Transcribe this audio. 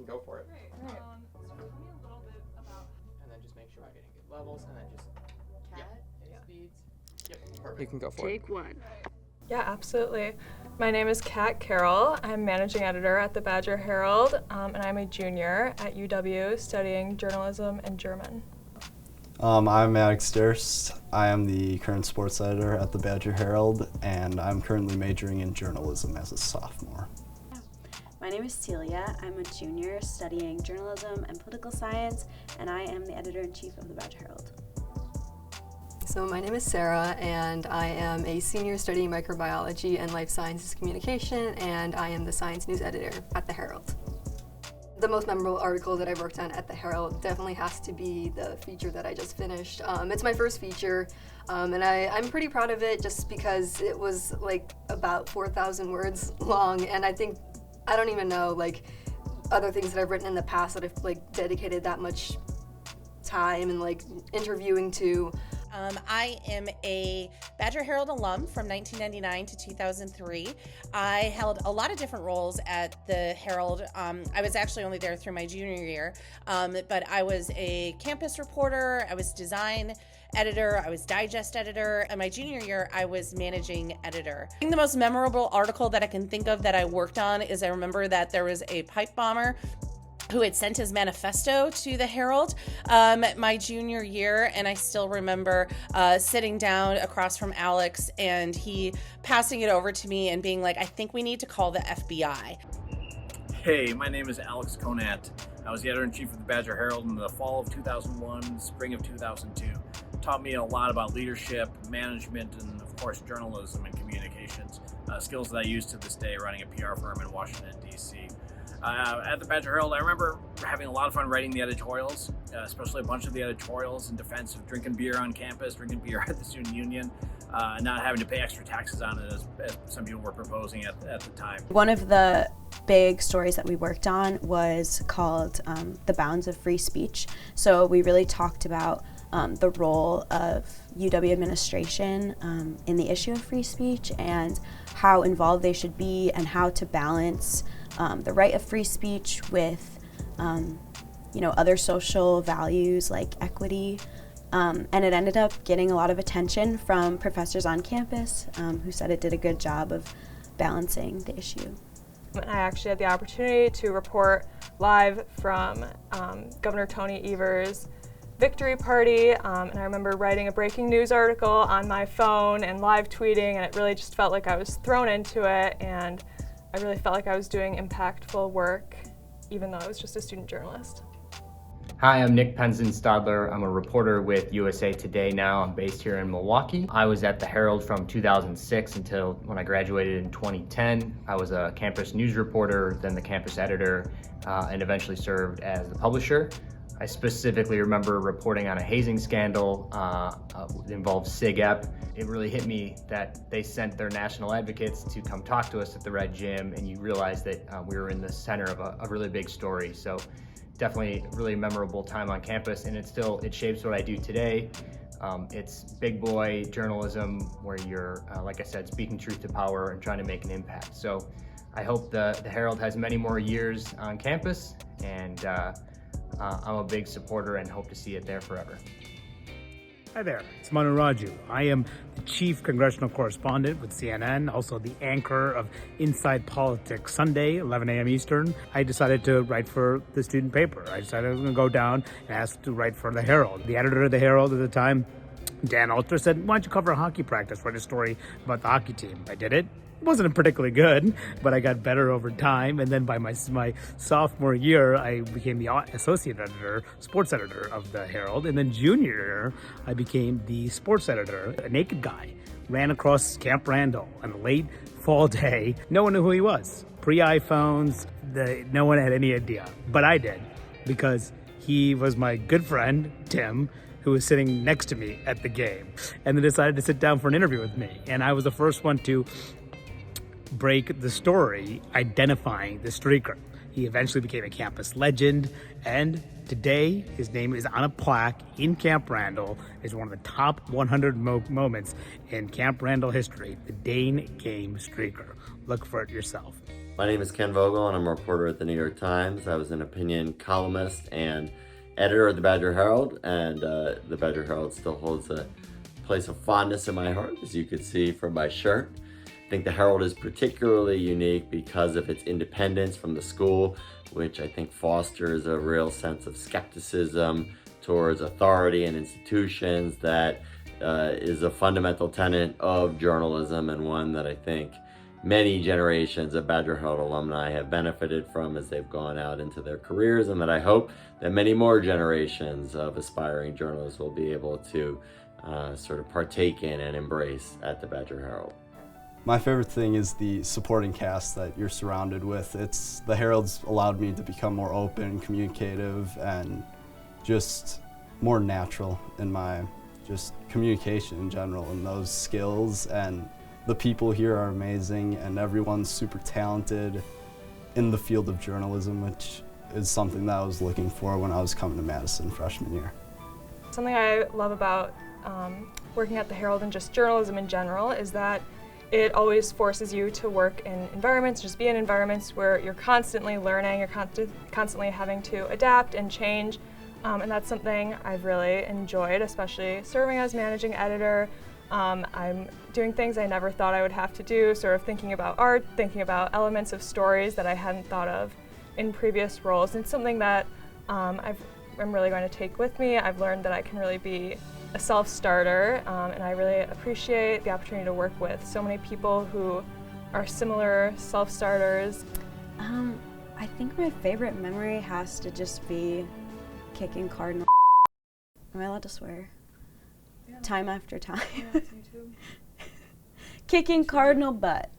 can go for it. Great. So tell me a little bit about... And then just make sure we're getting good levels, and then just, speeds. Yep, perfect. You can go for Take one. Yeah, absolutely. My name is Carroll. I'm managing editor at the Badger Herald, and I'm a junior at UW studying journalism and German. I'm Maddox Durst. I am the current sports editor at the Badger Herald, and I'm currently majoring in journalism as a sophomore. My name is Celia. I'm a junior studying journalism and political science, and I am the editor-in-chief of the Badger Herald. So my name is Sarah, and I am a senior studying microbiology and life sciences communication, and I am the science news editor at the Herald. The most memorable article that I've worked on at the Herald definitely has to be the feature that I just finished. It's my first feature, and I'm pretty proud of it just because it was like about 4,000 words long, and I don't even know like other things that I've written in the past that I've like dedicated that much time and like interviewing to. I am a Badger Herald alum from 1999 to 2003. I held a lot of different roles at the Herald. I was actually only there through my junior year, but I was a campus reporter, I was design editor, I was digest editor, and my junior year I was managing editor. I think the most memorable article that I can think of that I worked on is I remember that there was a pipe bomber who had sent his manifesto to the Herald my junior year, and I still remember sitting down across from Alex and he passing it over to me and being like, I think we need to call the FBI. Hey, my name is Alex Conant. I was the editor-in-chief of the Badger Herald in the fall of 2001, spring of 2002. Taught me a lot about leadership, management, and of course journalism and communications, skills that I use to this day running a PR firm in Washington, D.C. At the Badger Herald, I remember having a lot of fun writing the editorials, especially a bunch of the editorials in defense of drinking beer on campus, drinking beer at the student union, not having to pay extra taxes on it as some people were proposing at the time. One of the big stories that we worked on was called The Bounds of Free Speech. So we really talked about the role of UW administration in the issue of free speech and how involved they should be and how to balance the right of free speech with other social values like equity. And it ended up getting a lot of attention from professors on campus who said it did a good job of balancing the issue. I actually had the opportunity to report live from Governor Tony Evers' victory party, and I remember writing a breaking news article on my phone and live tweeting, and it really just felt like I was thrown into it, and I really felt like I was doing impactful work, even though I was just a student journalist. Hi, I'm Nick Penzenstadler. I'm a reporter with USA Today now. I'm based here in Milwaukee. I was at the Herald from 2006 until when I graduated in 2010. I was a campus news reporter, then the campus editor, and eventually served as the publisher. I specifically remember reporting on a hazing scandal that involved SIGEP. It really hit me that they sent their national advocates to come talk to us at the Red Gym, and you realize that we were in the center of a really big story. So definitely a really memorable time on campus, and it shapes what I do today. It's big boy journalism where you're, like I said, speaking truth to power and trying to make an impact. So I hope the Herald has many more years on campus, and I'm a big supporter and hope to see it there forever. Hi there, it's Manu Raju. I am the chief congressional correspondent with CNN, also the anchor of Inside Politics Sunday, 11 a.m. Eastern. I decided to write for the student paper. I decided I was going to go down and ask to write for the Herald. The editor of the Herald at the time, Dan Alter, said, why don't you cover a hockey practice, write a story about the hockey team. I did it. It wasn't particularly good, but I got better over time. And then by my sophomore year, I became the associate editor, sports editor of the Herald. And then junior year, I became the sports editor. A naked guy ran across Camp Randall on a late fall day. No one knew who he was. Pre-iPhones, no one had any idea. But I did, because he was my good friend, Tim, who was sitting next to me at the game. And then decided to sit down for an interview with me. And I was the first one to break the story identifying the streaker. He eventually became a campus legend, and today his name is on a plaque in Camp Randall as one of the top 100 moments in Camp Randall history, the Dane Game Streaker. Look for it yourself. My name is Ken Vogel, and I'm a reporter at the New York Times. I was an opinion columnist and editor of the Badger Herald, and the Badger Herald still holds a place of fondness in my heart, as you could see from my shirt. I think the Herald is particularly unique because of its independence from the school, which I think fosters a real sense of skepticism towards authority and institutions that is a fundamental tenet of journalism, and one that I think many generations of Badger Herald alumni have benefited from as they've gone out into their careers, and that I hope that many more generations of aspiring journalists will be able to sort of partake in and embrace at the Badger Herald. My favorite thing is the supporting cast that you're surrounded with. The Herald's allowed me to become more open, communicative, and just more natural in my just communication in general, and those skills. And the people here are amazing, and everyone's super talented in the field of journalism, which is something that I was looking for when I was coming to Madison freshman year. Something I love about working at the Herald and just journalism in general is that it always forces you to work in environments, just be in environments where you're constantly learning, you're constantly having to adapt and change, and that's something I've really enjoyed, especially serving as managing editor. I'm doing things I never thought I would have to do, sort of thinking about art, thinking about elements of stories that I hadn't thought of in previous roles. And it's something that I'm really going to take with me. I've learned that I can really be a self-starter, and I really appreciate the opportunity to work with so many people who are similar self-starters. I think my favorite memory has to just be kicking Cardinal. Am I allowed to swear? Yeah. Time after time. Yeah, it's YouTube. Kicking Cardinal butt.